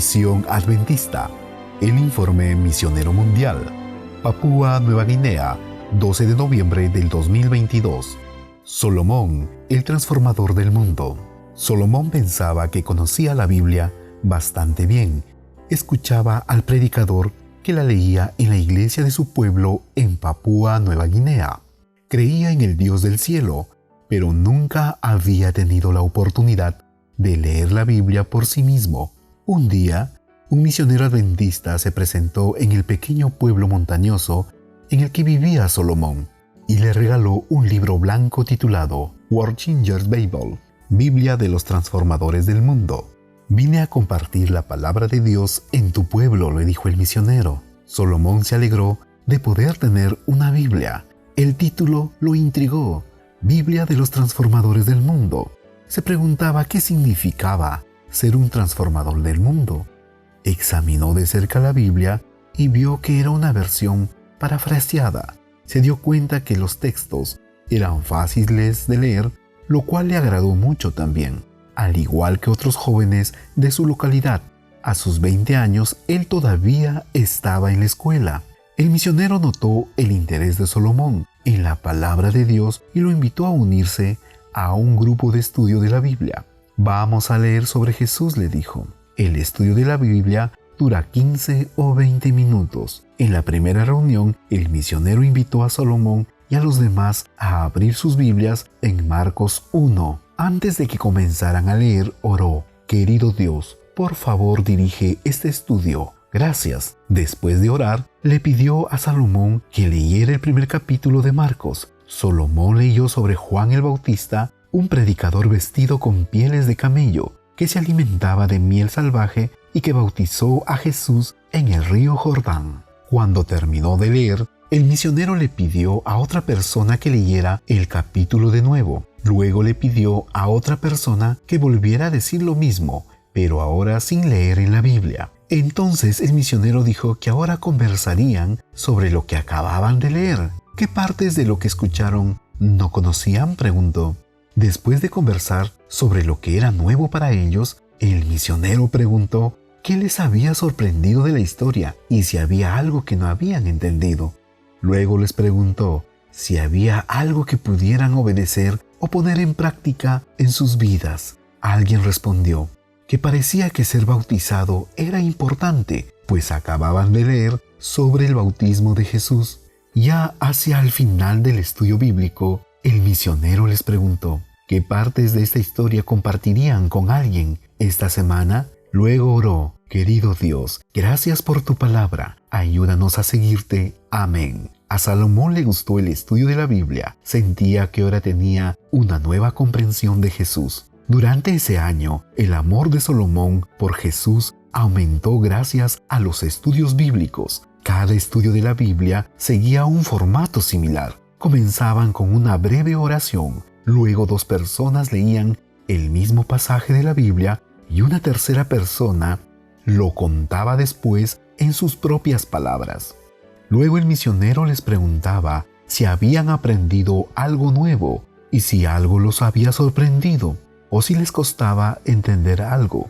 Misión Adventista. El informe misionero mundial. Papúa Nueva Guinea, 12 de noviembre del 2022. Salomón, el transformador del mundo. Salomón pensaba que conocía la Biblia bastante bien. Escuchaba al predicador que la leía en la iglesia de su pueblo en Papúa Nueva Guinea. Creía en el Dios del cielo, pero nunca había tenido la oportunidad de leer la Biblia por sí mismo. Un día, un misionero adventista se presentó en el pequeño pueblo montañoso en el que vivía Salomón y le regaló un libro blanco titulado World Changers Bible, Biblia de los Transformadores del Mundo. «Vine a compartir la palabra de Dios en tu pueblo», le dijo el misionero. Salomón se alegró de poder tener una Biblia. El título lo intrigó, Biblia de los Transformadores del Mundo. Se preguntaba qué significaba ser un transformador del mundo. Examinó de cerca la Biblia y vio que era una versión parafraseada. Se dio cuenta que los textos eran fáciles de leer, lo cual le agradó mucho también. Al igual que otros jóvenes de su localidad, a sus 20 años él todavía estaba en la escuela. El misionero notó el interés de Salomón en la palabra de Dios y lo invitó a unirse a un grupo de estudio de la Biblia. «Vamos a leer sobre Jesús», le dijo. El estudio de la Biblia dura 15 o 20 minutos. En la primera reunión, el misionero invitó a Salomón y a los demás a abrir sus Biblias en Marcos 1. Antes de que comenzaran a leer, oró: «Querido Dios, por favor dirige este estudio. Gracias». Después de orar, le pidió a Salomón que leyera el primer capítulo de Marcos. Salomón leyó sobre Juan el Bautista, un predicador vestido con pieles de camello, que se alimentaba de miel salvaje y que bautizó a Jesús en el río Jordán. Cuando terminó de leer, el misionero le pidió a otra persona que leyera el capítulo de nuevo. Luego le pidió a otra persona que volviera a decir lo mismo, pero ahora sin leer en la Biblia. Entonces el misionero dijo que ahora conversarían sobre lo que acababan de leer. «¿Qué partes de lo que escucharon no conocían?», preguntó. Después de conversar sobre lo que era nuevo para ellos, el misionero preguntó qué les había sorprendido de la historia y si había algo que no habían entendido. Luego les preguntó si había algo que pudieran obedecer o poner en práctica en sus vidas. Alguien respondió que parecía que ser bautizado era importante, pues acababan de leer sobre el bautismo de Jesús. Ya hacia el final del estudio bíblico, el misionero les preguntó qué partes de esta historia compartirían con alguien esta semana. Luego oró: «Querido Dios, gracias por tu palabra. Ayúdanos a seguirte. Amén». A Salomón le gustó el estudio de la Biblia. Sentía que ahora tenía una nueva comprensión de Jesús. Durante ese año, el amor de Salomón por Jesús aumentó gracias a los estudios bíblicos. Cada estudio de la Biblia seguía un formato similar. Comenzaban con una breve oración, luego dos personas leían el mismo pasaje de la Biblia y una tercera persona lo contaba después en sus propias palabras. Luego el misionero les preguntaba si habían aprendido algo nuevo y si algo los había sorprendido o si les costaba entender algo.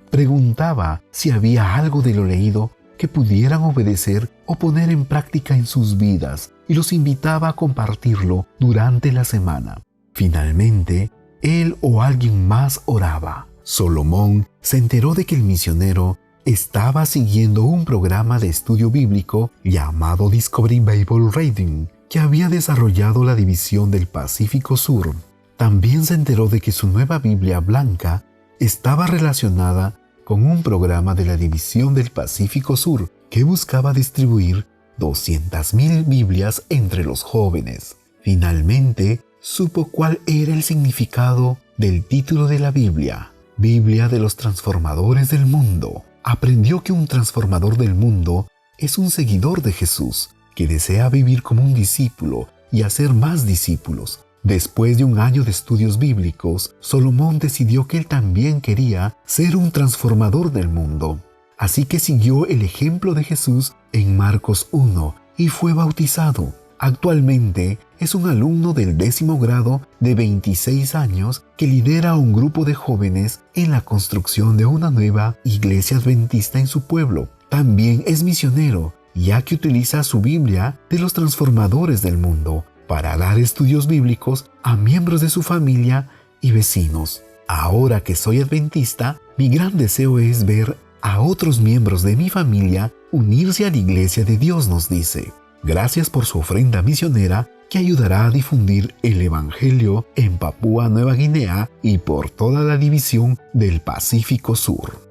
Preguntaba si había algo de lo leído que pudieran obedecer o poner en práctica en sus vidas y los invitaba a compartirlo durante la semana. Finalmente, él o alguien más oraba. Salomón se enteró de que el misionero estaba siguiendo un programa de estudio bíblico llamado Discovery Bible Reading, que había desarrollado la división del Pacífico Sur. También se enteró de que su nueva Biblia blanca estaba relacionada con un programa de la División del Pacífico Sur que buscaba distribuir 200,000 Biblias entre los jóvenes. Finalmente, supo cuál era el significado del título de la Biblia, Biblia de los Transformadores del Mundo. Aprendió que un transformador del mundo es un seguidor de Jesús, que desea vivir como un discípulo y hacer más discípulos. Después de un año de estudios bíblicos, Salomón decidió que él también quería ser un transformador del mundo. Así que siguió el ejemplo de Jesús en Marcos 1 y fue bautizado. Actualmente, es un alumno del 10º grado de 26 años que lidera un grupo de jóvenes en la construcción de una nueva iglesia adventista en su pueblo. También es misionero, ya que utiliza su Biblia de los transformadores del mundo para dar estudios bíblicos a miembros de su familia y vecinos. Ahora que soy adventista, mi gran deseo es ver a otros miembros de mi familia unirse a la Iglesia de Dios, nos dice. Gracias por su ofrenda misionera que ayudará a difundir el Evangelio en Papúa Nueva Guinea y por toda la división del Pacífico Sur.